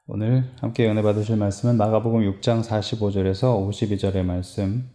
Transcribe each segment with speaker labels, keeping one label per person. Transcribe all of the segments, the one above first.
Speaker 1: 오늘 함께 은혜 받으실 말씀은 마가복음 6장 45절에서 52절의 말씀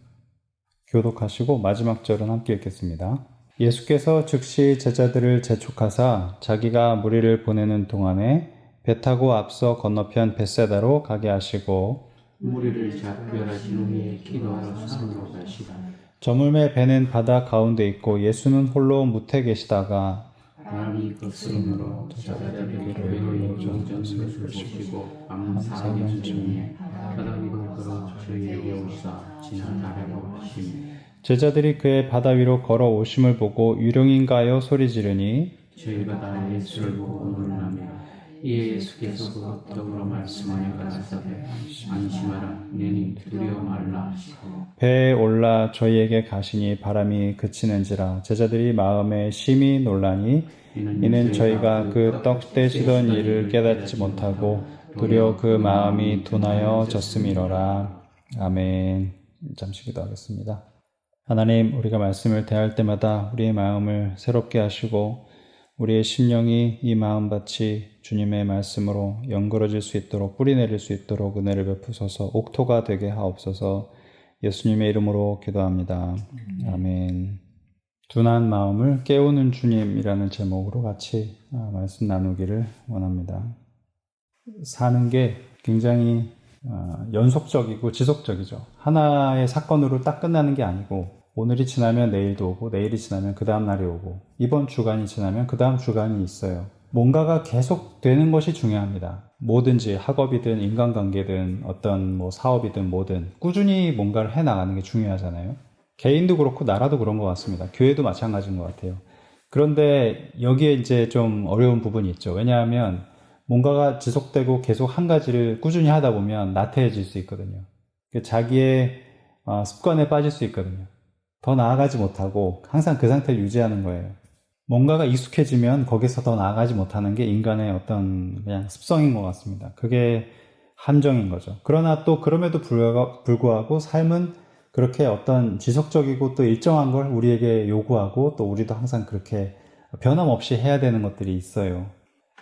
Speaker 1: 교독하시고 마지막 절은 함께 읽겠습니다. 예수께서 즉시 제자들을 재촉하사 자기가 무리를 보내는 동안에 배 타고 앞서 건너편 벳세다로 가게 하시고
Speaker 2: 무리를 작별하신 후에 기도하러 산으로 가시다.
Speaker 1: 저물매 배는 바다 가운데 있고 예수는 홀로 무태 계시다가
Speaker 2: 바람이 거스름으로 제자들이 교회로 용전한 것을 보시고 감사하며 중에 바다 위로 걸어 저희에게 오사 지나가려고 하시니
Speaker 1: 제자들이 그의 바다 위로 걸어 오심을 보고 유령인가요 소리 지르니
Speaker 2: 저희가 다 예수를 보고 놀라며 이에 예수께서 더불어 말씀하여 가라사대 안심하라 너희 두려워 말라 하시고
Speaker 1: 배에 올라 저희에게 가시니 바람이 그치는지라 제자들이 마음에 심히 놀라니 이는 저희가 그 떡 떼시던 일을 깨닫지 못하고 도리어 그 마음이 둔하여 졌음이로라. 아멘. 잠시 기도하겠습니다. 하나님, 우리가 말씀을 대할 때마다 우리의 마음을 새롭게 하시고 우리의 심령이 이 마음밭이 주님의 말씀으로 연그러질 수 있도록 뿌리내릴 수 있도록 은혜를 베푸소서. 옥토가 되게 하옵소서. 예수님의 이름으로 기도합니다. 아멘. 둔한 마음을 깨우는 주님이라는 제목으로 같이 말씀 나누기를 원합니다. 사는 게 굉장히 연속적이고 지속적이죠. 하나의 사건으로 딱 끝나는 게 아니고 오늘이 지나면 내일도 오고 내일이 지나면 그 다음 날이 오고 이번 주간이 지나면 그 다음 주간이 있어요. 뭔가가 계속 되는 것이 중요합니다. 뭐든지 학업이든 인간관계든 어떤 사업이든 뭐든 꾸준히 뭔가를 해나가는 게 중요하잖아요. 개인도 그렇고 나라도 그런 것 같습니다. 교회도 마찬가지인 것 같아요. 그런데 여기에 이제 좀 어려운 부분이 있죠. 왜냐하면 뭔가가 지속되고 계속 한 가지를 꾸준히 하다 보면 나태해질 수 있거든요. 자기의 습관에 빠질 수 있거든요. 더 나아가지 못하고 항상 그 상태를 유지하는 거예요. 뭔가가 익숙해지면 거기서 더 나아가지 못하는 게 인간의 어떤 그냥 습성인 것 같습니다. 그게 함정인 거죠. 그러나 또 그럼에도 불구하고 삶은 그렇게 어떤 지속적이고 또 일정한 걸 우리에게 요구하고 또 우리도 항상 그렇게 변함없이 해야 되는 것들이 있어요.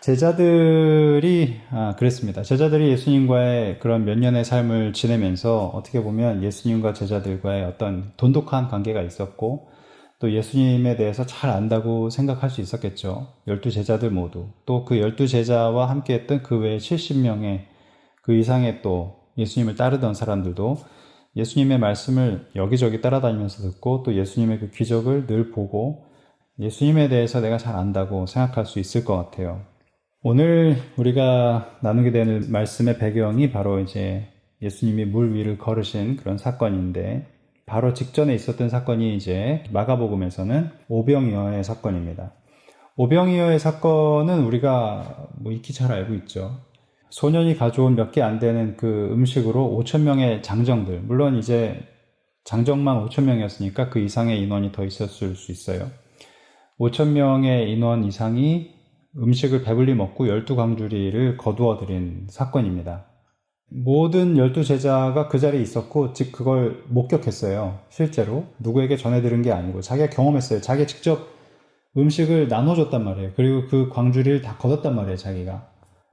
Speaker 1: 제자들이 그랬습니다. 제자들이 예수님과의 그런 몇 년의 삶을 지내면서 어떻게 보면 예수님과 제자들과의 어떤 돈독한 관계가 있었고 또 예수님에 대해서 잘 안다고 생각할 수 있었겠죠. 12제자들 모두. 또 그 12제자와 함께 했던 그 외에 70명의 그 이상의 또 예수님을 따르던 사람들도 예수님의 말씀을 여기저기 따라다니면서 듣고 또 예수님의 그 기적을 늘 보고 예수님에 대해서 내가 잘 안다고 생각할 수 있을 것 같아요. 오늘 우리가 나누게 되는 말씀의 배경이 바로 이제 예수님이 물 위를 걸으신 그런 사건인데 바로 직전에 있었던 사건이 이제 마가복음에서는 오병이어의 사건입니다. 오병이어의 사건은 우리가 익히 잘 알고 있죠. 소년이 가져온 몇 개 안 되는 그 음식으로 5,000명의 장정들, 물론 이제 장정만 5,000명이었으니까 그 이상의 인원이 더 있었을 수 있어요. 5,000명의 인원 이상이 음식을 배불리 먹고 12광주리를 거두어들인 사건입니다. 모든 12제자가 그 자리에 있었고 즉 그걸 목격했어요. 실제로 누구에게 전해들은 게 아니고 자기가 경험했어요. 자기가 직접 음식을 나눠줬단 말이에요. 그리고 그 광주리를 다 거뒀단 말이에요. 자기가.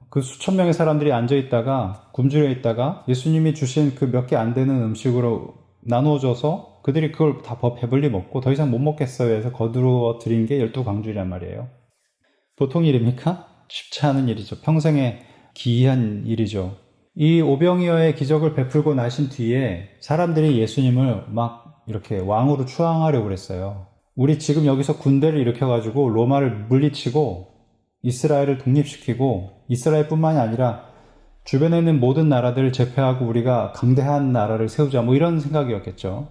Speaker 1: 그 수천 명의 사람들이 앉아있다가 굶주려 있다가 예수님이 주신 그 몇 개 안 되는 음식으로 나눠줘서 그들이 그걸 다 배불리 먹고 더 이상 못 먹겠어요 해서 거두어 들인 게 12광주리란 말이에요. 보통 일입니까? 쉽지 않은 일이죠. 평생에 기이한 일이죠. 이 오병이어의 기적을 베풀고 나신 뒤에 사람들이 예수님을 막 이렇게 왕으로 추앙하려고 그랬어요. 우리 지금 여기서 군대를 일으켜가지고 로마를 물리치고 이스라엘을 독립시키고 이스라엘뿐만이 아니라 주변에 있는 모든 나라들을 제패하고 우리가 강대한 나라를 세우자 이런 생각이었겠죠.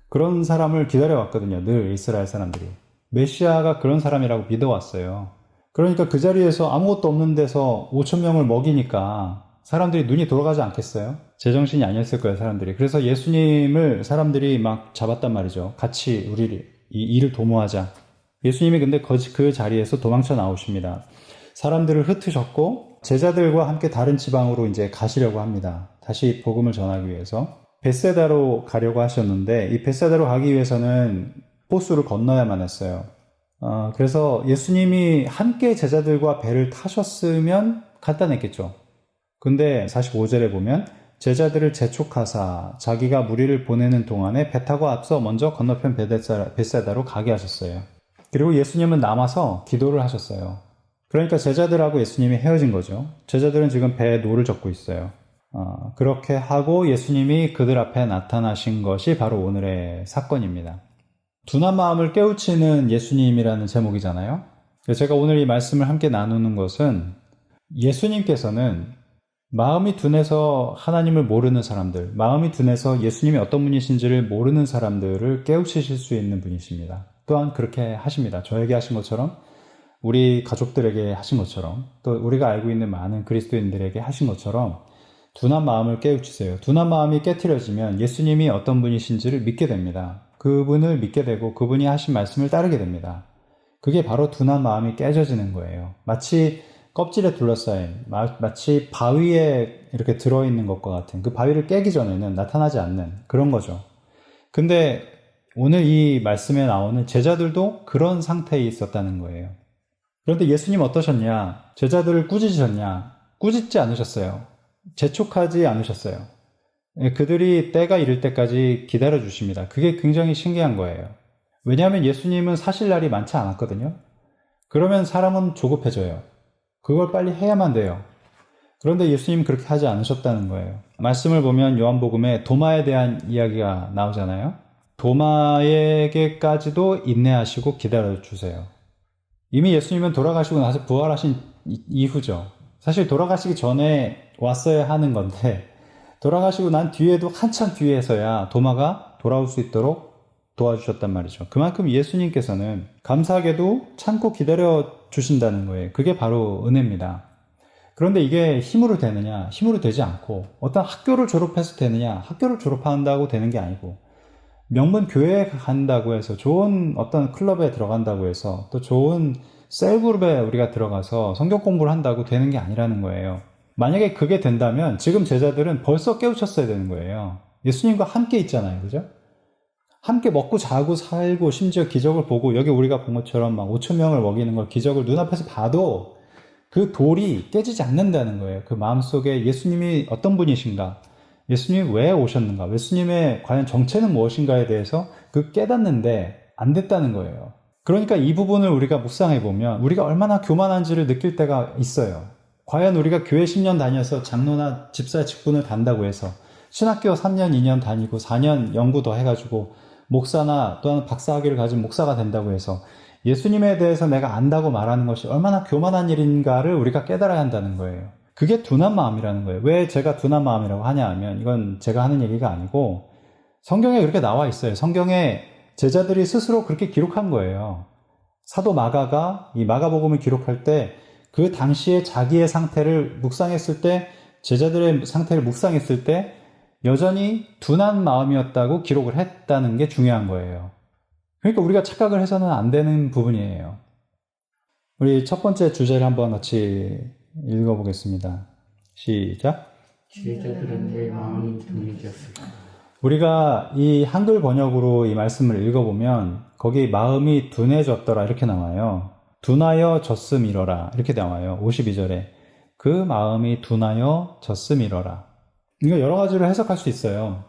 Speaker 1: 그런 사람을 기다려왔거든요. 늘 이스라엘 사람들이. 메시아가 그런 사람이라고 믿어왔어요. 그러니까 그 자리에서 아무것도 없는 데서 5,000명을 먹이니까 사람들이 눈이 돌아가지 않겠어요? 제정신이 아니었을 거예요, 사람들이. 그래서 예수님을 사람들이 막 잡았단 말이죠. 같이 우리 이 일을 도모하자. 예수님이 근데 그 자리에서 도망쳐 나오십니다. 사람들을 흩으셨고 제자들과 함께 다른 지방으로 이제 가시려고 합니다. 다시 복음을 전하기 위해서. 벳세다로 가려고 하셨는데 이 벳세다로 가기 위해서는 호수를 건너야만 했어요. 그래서 예수님이 함께 제자들과 배를 타셨으면 간단했겠죠. 근데 45절에 보면 제자들을 재촉하사 자기가 무리를 보내는 동안에 배 타고 앞서 먼저 건너편 벳사다로 가게 하셨어요. 그리고 예수님은 남아서 기도를 하셨어요. 그러니까 제자들하고 예수님이 헤어진 거죠. 제자들은 지금 배에 노를 젓고 있어요. 그렇게 하고 예수님이 그들 앞에 나타나신 것이 바로 오늘의 사건입니다. 둔한 마음을 깨우치는 예수님이라는 제목이잖아요. 제가 오늘 이 말씀을 함께 나누는 것은 예수님께서는 마음이 둔해서 하나님을 모르는 사람들, 마음이 둔해서 예수님이 어떤 분이신지를 모르는 사람들을 깨우치실 수 있는 분이십니다. 또한 그렇게 하십니다. 저에게 하신 것처럼, 우리 가족들에게 하신 것처럼, 또 우리가 알고 있는 많은 그리스도인들에게 하신 것처럼 둔한 마음을 깨우치세요. 둔한 마음이 깨트려지면 예수님이 어떤 분이신지를 믿게 됩니다. 그분을 믿게 되고 그분이 하신 말씀을 따르게 됩니다. 그게 바로 둔한 마음이 깨져지는 거예요. 마치 껍질에 둘러싸인, 마치 바위에 이렇게 들어있는 것과 같은, 그 바위를 깨기 전에는 나타나지 않는 그런 거죠. 근데 오늘 이 말씀에 나오는 제자들도 그런 상태에 있었다는 거예요. 그런데 예수님 어떠셨냐? 제자들을 꾸짖으셨냐? 꾸짖지 않으셨어요. 재촉하지 않으셨어요. 그들이 때가 이를 때까지 기다려 주십니다. 그게 굉장히 신기한 거예요. 왜냐하면 예수님은 사실 날이 많지 않았거든요. 그러면 사람은 조급해져요. 그걸 빨리 해야만 돼요. 그런데 예수님은 그렇게 하지 않으셨다는 거예요. 말씀을 보면 요한복음에 도마에 대한 이야기가 나오잖아요. 도마에게까지도 인내하시고 기다려주세요. 이미 예수님은 돌아가시고 나서 부활하신 이후죠. 사실 돌아가시기 전에 왔어야 하는 건데 돌아가시고 난 뒤에도 한참 뒤에서야 도마가 돌아올 수 있도록 도와주셨단 말이죠. 그만큼 예수님께서는 감사하게도 참고 기다려 주신다는 거예요. 그게 바로 은혜입니다. 그런데 이게 힘으로 되느냐? 힘으로 되지 않고 어떤 학교를 졸업해서 되느냐? 학교를 졸업한다고 되는 게 아니고 명문 교회에 간다고 해서 좋은 어떤 클럽에 들어간다고 해서 또 좋은 셀그룹에 우리가 들어가서 성경 공부를 한다고 되는 게 아니라는 거예요. 만약에 그게 된다면 지금 제자들은 벌써 깨우쳤어야 되는 거예요. 예수님과 함께 있잖아요. 그죠? 함께 먹고 자고 살고 심지어 기적을 보고 여기 우리가 본 것처럼 막 5천 명을 먹이는 걸 기적을 눈앞에서 봐도 그 돌이 깨지지 않는다는 거예요. 그 마음속에 예수님이 어떤 분이신가? 예수님이 왜 오셨는가? 예수님의 과연 정체는 무엇인가에 대해서 그 깨닫는데 안 됐다는 거예요. 그러니까 이 부분을 우리가 묵상해 보면 우리가 얼마나 교만한지를 느낄 때가 있어요. 과연 우리가 교회 10년 다녀서 장로나 집사 직분을 단다고 해서 신학교 3년, 2년 다니고 4년 연구 더 해가지고 목사나 또는 박사학위를 가진 목사가 된다고 해서 예수님에 대해서 내가 안다고 말하는 것이 얼마나 교만한 일인가를 우리가 깨달아야 한다는 거예요. 그게 둔한 마음이라는 거예요. 왜 제가 둔한 마음이라고 하냐 하면 이건 제가 하는 얘기가 아니고 성경에 그렇게 나와 있어요. 성경에 제자들이 스스로 그렇게 기록한 거예요. 사도 마가가 이 마가복음을 기록할 때 그 당시에 자기의 상태를 묵상했을 때 제자들의 상태를 묵상했을 때 여전히 둔한 마음이었다고 기록을 했다는 게 중요한 거예요. 그러니까 우리가 착각을 해서는 안 되는 부분이에요. 우리 첫 번째 주제를 한번 같이 읽어보겠습니다. 시작.
Speaker 2: 제자들은 왜 마음이 둔해졌을까?
Speaker 1: 우리가 이 한글 번역으로 이 말씀을 읽어보면 거기 마음이 둔해졌더라 이렇게 나와요. 둔하여 졌음이러라 이렇게 나와요. 52절에 그 마음이 둔하여 졌음이러라. 이거 여러 가지로 해석할 수 있어요.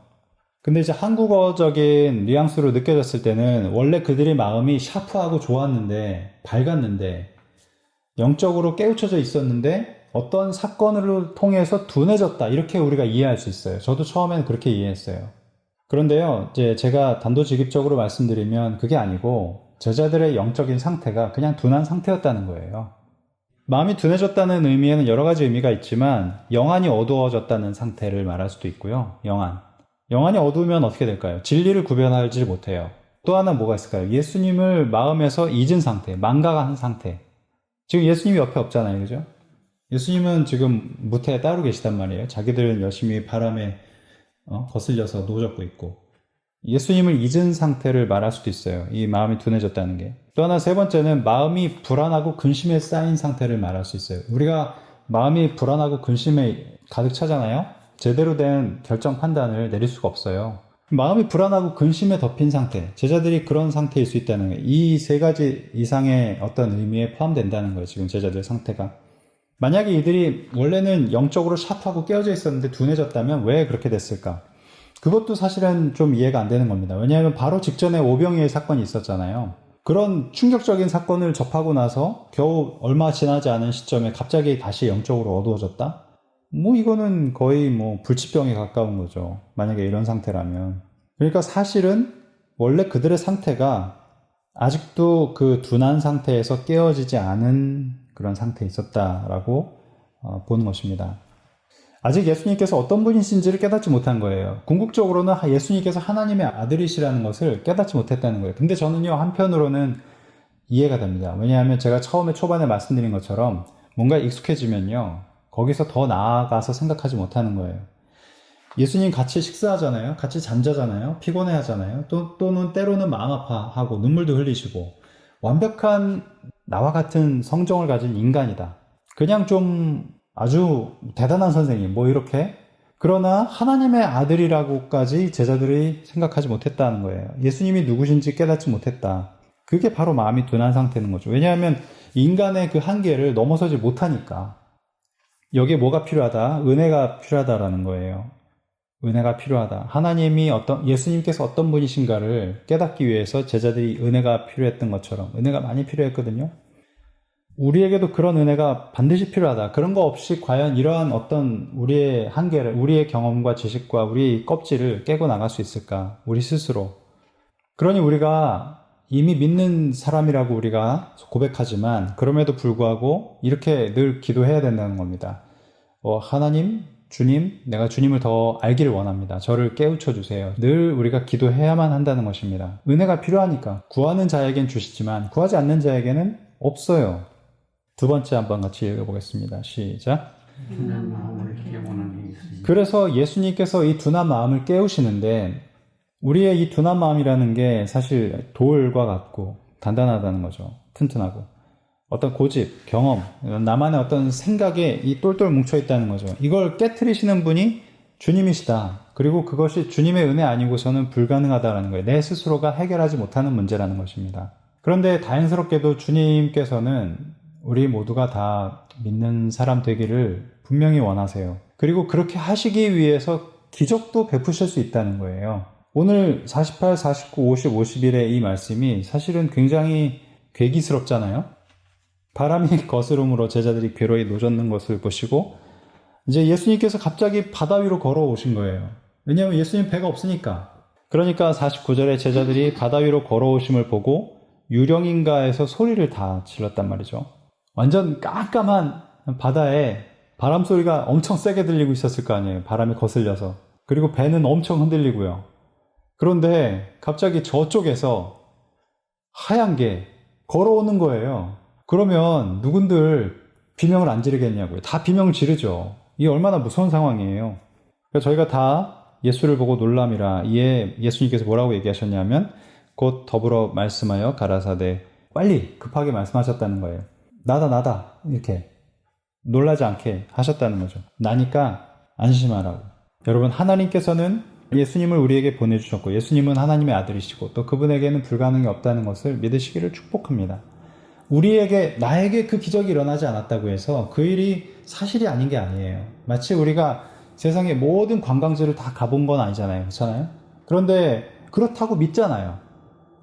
Speaker 1: 근데 이제 한국어적인 뉘앙스로 느껴졌을 때는 원래 그들의 마음이 샤프하고 좋았는데 밝았는데 영적으로 깨우쳐져 있었는데 어떤 사건을 통해서 둔해졌다 이렇게 우리가 이해할 수 있어요. 저도 처음에는 그렇게 이해했어요. 그런데요, 이제 제가 단도직입적으로 말씀드리면 그게 아니고 제자들의 영적인 상태가 그냥 둔한 상태였다는 거예요. 마음이 둔해졌다는 의미에는 여러 가지 의미가 있지만 영안이 어두워졌다는 상태를 말할 수도 있고요. 영안이 어두우면 어떻게 될까요? 진리를 구별하지 못해요. 또 하나 뭐가 있을까요? 예수님을 마음에서 잊은 상태, 망각한 상태. 지금 예수님이 옆에 없잖아요. 그죠? 예수님은 지금 무태에 따로 계시단 말이에요. 자기들은 열심히 바람에 거슬려서 노젓고 있고. 예수님을 잊은 상태를 말할 수도 있어요. 이 마음이 둔해졌다는 게. 또 하나 세 번째는 마음이 불안하고 근심에 쌓인 상태를 말할 수 있어요. 우리가 마음이 불안하고 근심에 가득 차잖아요. 제대로 된 결정 판단을 내릴 수가 없어요. 마음이 불안하고 근심에 덮인 상태, 제자들이 그런 상태일 수 있다는 거예요. 이 세 가지 이상의 어떤 의미에 포함된다는 거예요. 지금 제자들의 상태가. 만약에 이들이 원래는 영적으로 샤프하고 깨어져 있었는데 둔해졌다면 왜 그렇게 됐을까? 그것도 사실은 좀 이해가 안 되는 겁니다. 왜냐하면 바로 직전에 오병이의 사건이 있었잖아요. 그런 충격적인 사건을 접하고 나서 겨우 얼마 지나지 않은 시점에 갑자기 다시 영적으로 어두워졌다? 이거는 거의 불치병에 가까운 거죠. 만약에 이런 상태라면. 그러니까 사실은 원래 그들의 상태가 아직도 그 둔한 상태에서 깨어지지 않은 그런 상태에 있었다라고 보는 것입니다. 아직 예수님께서 어떤 분이신지를 깨닫지 못한 거예요. 궁극적으로는 예수님께서 하나님의 아들이시라는 것을 깨닫지 못했다는 거예요. 근데 저는요, 한편으로는 이해가 됩니다. 왜냐하면 제가 처음에 초반에 말씀드린 것처럼 뭔가 익숙해지면요, 거기서 더 나아가서 생각하지 못하는 거예요. 예수님 같이 식사하잖아요. 같이 잠자잖아요. 피곤해 하잖아요. 또는 때로는 마음 아파하고 눈물도 흘리시고 완벽한 나와 같은 성정을 가진 인간이다. 그냥 좀 아주 대단한 선생님 이렇게. 그러나 하나님의 아들이라고까지 제자들이 생각하지 못했다는 거예요. 예수님이 누구신지 깨닫지 못했다. 그게 바로 마음이 둔한 상태인 거죠. 왜냐하면 인간의 그 한계를 넘어서지 못하니까. 여기에 뭐가 필요하다? 은혜가 필요하다라는 거예요. 은혜가 필요하다. 예수님께서 어떤 분이신가를 깨닫기 위해서 제자들이 은혜가 필요했던 것처럼 은혜가 많이 필요했거든요. 우리에게도 그런 은혜가 반드시 필요하다. 그런 거 없이 과연 이러한 어떤 우리의 한계를, 우리의 경험과 지식과 우리의 껍질을 깨고 나갈 수 있을까? 우리 스스로. 그러니 우리가 이미 믿는 사람이라고 우리가 고백하지만 그럼에도 불구하고 이렇게 늘 기도해야 된다는 겁니다. 하나님, 주님, 내가 주님을 더 알기를 원합니다. 저를 깨우쳐 주세요. 늘 우리가 기도해야만 한다는 것입니다. 은혜가 필요하니까. 구하는 자에겐 주시지만 구하지 않는 자에게는 없어요. 두 번째 한번 같이 읽어보겠습니다. 시작.
Speaker 2: 둔한 마음을 깨우는 예수님.
Speaker 1: 그래서 예수님께서 이 둔한 마음을 깨우시는데 우리의 이 둔한 마음이라는 게 사실 돌과 같고 단단하다는 거죠. 튼튼하고. 어떤 고집, 경험, 나만의 어떤 생각에 이 똘똘 뭉쳐있다는 거죠. 이걸 깨트리시는 분이 주님이시다. 그리고 그것이 주님의 은혜 아니고서는 불가능하다는 거예요. 내 스스로가 해결하지 못하는 문제라는 것입니다. 그런데 다행스럽게도 주님께서는 우리 모두가 다 믿는 사람 되기를 분명히 원하세요. 그리고 그렇게 하시기 위해서 기적도 베푸실 수 있다는 거예요. 오늘 48, 49, 50, 51의 이 말씀이 사실은 굉장히 괴기스럽잖아요. 바람이 거스름으로 제자들이 괴로이 노젓는 것을 보시고 이제 예수님께서 갑자기 바다 위로 걸어오신 거예요. 왜냐하면 예수님 배가 없으니까. 그러니까 49절에 제자들이 바다 위로 걸어오심을 보고 유령인가에서 소리를 다 질렀단 말이죠. 완전 깜깜한 바다에 바람 소리가 엄청 세게 들리고 있었을 거 아니에요. 바람이 거슬려서. 그리고 배는 엄청 흔들리고요. 그런데 갑자기 저쪽에서 하얀 게 걸어오는 거예요. 그러면 누군들 비명을 안 지르겠냐고요. 다 비명을 지르죠. 이게 얼마나 무서운 상황이에요. 그러니까 저희가 다 예수를 보고 놀람이라. 이에 예수님께서 뭐라고 얘기하셨냐면 곧 더불어 말씀하여 가라사대 빨리 급하게 말씀하셨다는 거예요. 나다 이렇게 놀라지 않게 하셨다는 거죠. 나니까 안심하라고. 여러분, 하나님께서는 예수님을 우리에게 보내주셨고 예수님은 하나님의 아들이시고 또 그분에게는 불가능이 없다는 것을 믿으시기를 축복합니다. 나에게 그 기적이 일어나지 않았다고 해서 그 일이 사실이 아닌 게 아니에요. 마치 우리가 세상의 모든 관광지를 다 가본 건 아니잖아요. 그렇잖아요? 그런데 그렇다고 믿잖아요.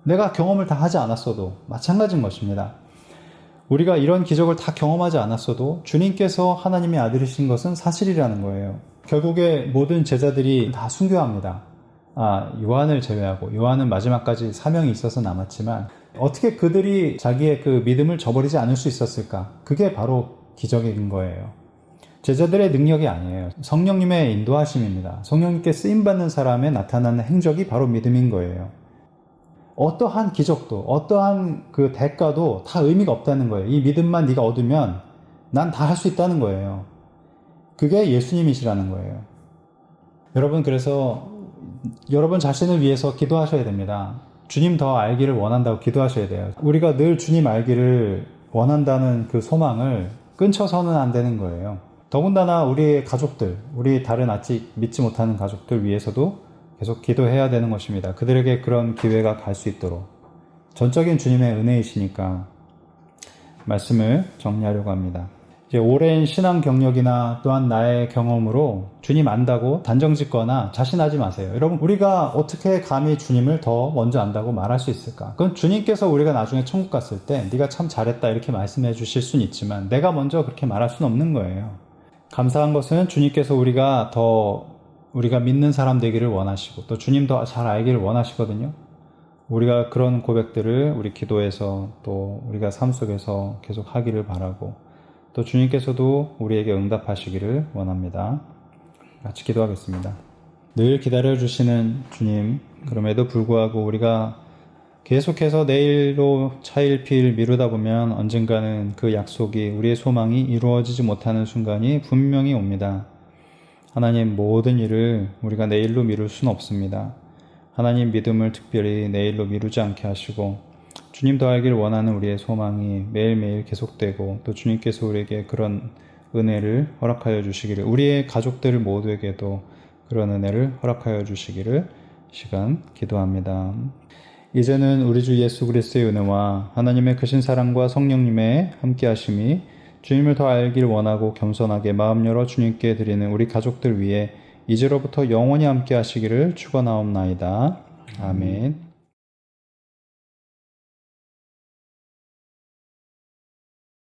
Speaker 1: 내가 경험을 다 하지 않았어도 마찬가지인 것입니다. 우리가 이런 기적을 다 경험하지 않았어도 주님께서 하나님의 아들이신 것은 사실이라는 거예요. 결국에 모든 제자들이 다 순교합니다. 요한을 제외하고. 요한은 마지막까지 사명이 있어서 남았지만 어떻게 그들이 자기의 그 믿음을 저버리지 않을 수 있었을까? 그게 바로 기적인 거예요. 제자들의 능력이 아니에요. 성령님의 인도하심입니다. 성령님께 쓰임받는 사람에 나타나는 행적이 바로 믿음인 거예요. 어떠한 기적도 어떠한 그 대가도 다 의미가 없다는 거예요. 이 믿음만 네가 얻으면 난 다 할 수 있다는 거예요. 그게 예수님이시라는 거예요. 여러분, 그래서 여러분 자신을 위해서 기도하셔야 됩니다. 주님 더 알기를 원한다고 기도하셔야 돼요. 우리가 늘 주님 알기를 원한다는 그 소망을 끊쳐서는 안 되는 거예요. 더군다나 우리의 가족들, 우리 다른 아직 믿지 못하는 가족들 위해서도 계속 기도해야 되는 것입니다. 그들에게 그런 기회가 갈 수 있도록. 전적인 주님의 은혜이시니까 말씀을 정리하려고 합니다. 이제 오랜 신앙 경력이나 또한 나의 경험으로 주님 안다고 단정 짓거나 자신하지 마세요. 여러분, 우리가 어떻게 감히 주님을 더 먼저 안다고 말할 수 있을까? 그건 주님께서 우리가 나중에 천국 갔을 때 네가 참 잘했다 이렇게 말씀해 주실 수는 있지만 내가 먼저 그렇게 말할 수는 없는 거예요. 감사한 것은 주님께서 우리가 믿는 사람 되기를 원하시고 또 주님 더 잘 알기를 원하시거든요. 우리가 그런 고백들을 우리 기도에서 또 우리가 삶 속에서 계속 하기를 바라고 또 주님께서도 우리에게 응답하시기를 원합니다. 같이 기도하겠습니다. 늘 기다려주시는 주님, 그럼에도 불구하고 우리가 계속해서 내일로 차일피일 미루다 보면 언젠가는 그 약속이 우리의 소망이 이루어지지 못하는 순간이 분명히 옵니다. 하나님, 모든 일을 우리가 내일로 미룰 수는 없습니다. 하나님 믿음을 특별히 내일로 미루지 않게 하시고 주님도 알길 원하는 우리의 소망이 매일매일 계속되고 또 주님께서 우리에게 그런 은혜를 허락하여 주시기를, 우리의 가족들 모두에게도 그런 은혜를 허락하여 주시기를 시간 기도합니다. 이제는 우리 주 예수 그리스도의 은혜와 하나님의 크신 사랑과 성령님의 함께하심이 주님을 더 알길 원하고 겸손하게 마음 열어 주님께 드리는 우리 가족들 위해 이제로부터 영원히 함께하시기를 축원하옵나이다. 아멘.